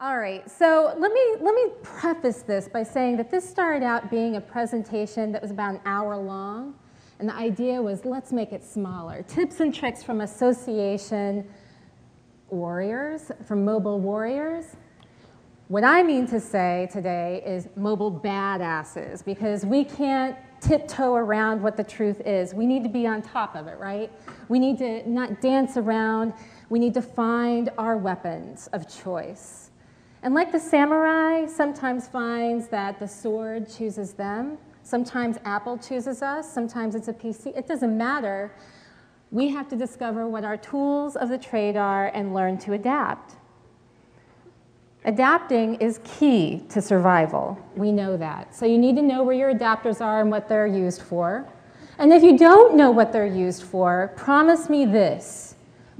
All right, so let me preface this by saying that this started out being a presentation that was about an hour long, and the idea was let's make it smaller. Tips and tricks from association warriors, from mobile warriors. What I mean to say today is mobile badasses, because we can't tiptoe around what the truth is. We need to be on top of it, right? We need to not dance around. We need to find our weapons of choice. And like the samurai sometimes finds that the sword chooses them, sometimes Apple chooses us, sometimes it's a PC, it doesn't matter. We have to discover what our tools of the trade are and learn to adapt. Adapting is key to survival. We know that. So you need to know where your adapters are and what they're used for. And if you don't know what they're used for, promise me this: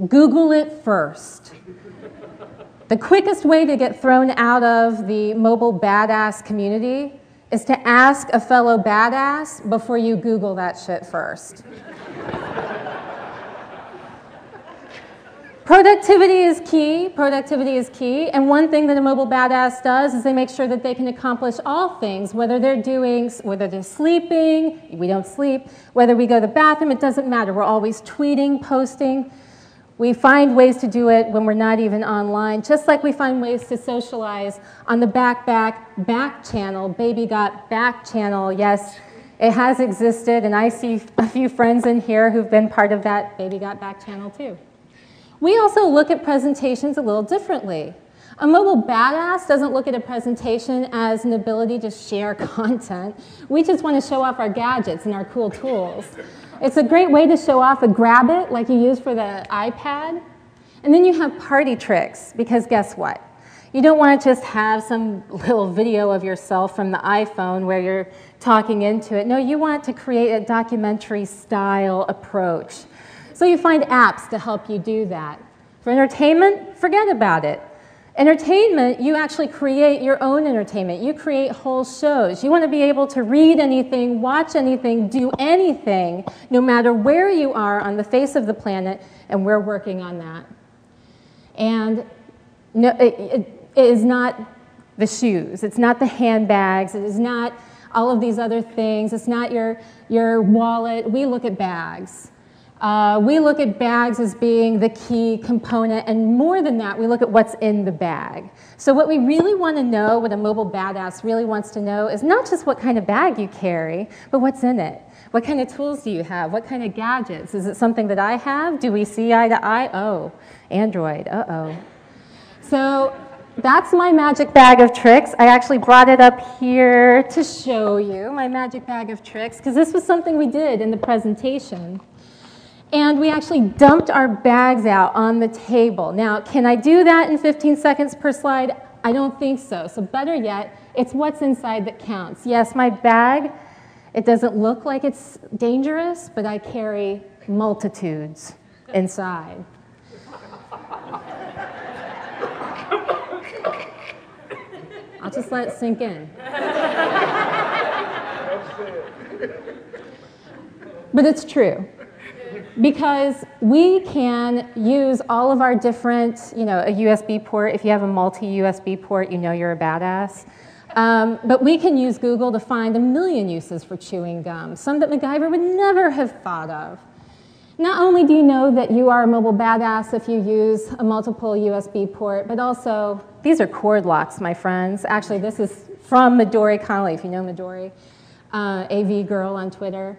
Google it first. The quickest way to get thrown out of the mobile badass community is to ask a fellow badass before you Google that shit first. Productivity is key. Productivity is key. And one thing that a mobile badass does is they make sure that they can accomplish all things, whether they're sleeping, we don't sleep, whether we go to the bathroom, it doesn't matter. We're always tweeting, posting. We find ways to do it when we're not even online, just like we find ways to socialize on the back channel, Baby Got Back channel. Yes, it has existed, and I see a few friends in here who've been part of that Baby Got Back channel too. We also look at presentations a little differently. A mobile badass doesn't look at a presentation as an ability to share content. We just want to show off our gadgets and our cool tools. It's a great way to show off a grab it like you use for the iPad. And then you have party tricks, because guess what? You don't want to just have some little video of yourself from the iPhone where you're talking into it. No, you want to create a documentary style approach. So you find apps to help you do that. For entertainment, forget about it. Entertainment, you actually create your own entertainment. You create whole shows. You want to be able to read anything, watch anything, do anything, no matter where you are on the face of the planet, and we're working on that. And no, it is not the shoes. It's not the handbags. It is not all of these other things. It's not your wallet. We look at bags. We look at bags as being the key component, and more than that, we look at what's in the bag. So what we really want to know, what a mobile badass really wants to know, is not just what kind of bag you carry, but what's in it. What kind of tools do you have? What kind of gadgets? Is it something that I have? Do we see eye to eye? Oh, Android, uh-oh. So that's my magic bag of tricks. I actually brought it up here to show you, my magic bag of tricks, because this was something we did in the presentation. And we actually dumped our bags out on the table. Now, can I do that in 15 seconds per slide? I don't think so. So better yet, it's what's inside that counts. Yes, my bag, it doesn't look like it's dangerous, but I carry multitudes inside. I'll just let it sink in. But it's true. Because we can use all of our different, a USB port. If you have a multi-USB port, you know you're a badass. But we can use Google to find a million uses for chewing gum, some that MacGyver would never have thought of. Not only do you know that you are a mobile badass if you use a multiple USB port, but also, these are cord locks, my friends. Actually, this is from Midori Connolly, if you know Midori, AV girl on Twitter.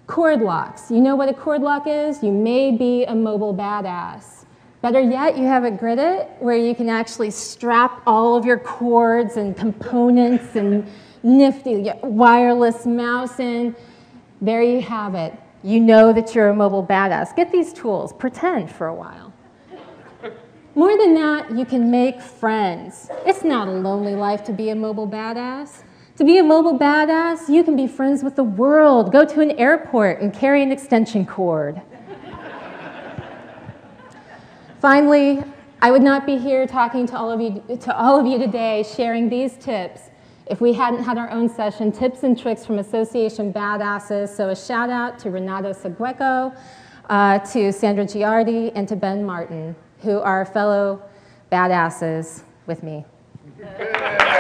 Cord locks. You know what a cord lock is? You may be a mobile badass. Better yet, you have it gridded where you can actually strap all of your cords and components and nifty wireless mouse in. There you have it. You know that you're a mobile badass. Get these tools. Pretend for a while. More than that, you can make friends. It's not a lonely life to be a mobile badass. To be a mobile badass, you can be friends with the world. Go to an airport and carry an extension cord. Finally, I would not be here talking to all of you today, sharing these tips, if we hadn't had our own session, Tips and Tricks from Association Badasses. So a shout out to Renato Segueco, to Sandra Giardi, and to Ben Martin, who are fellow badasses with me. Yeah.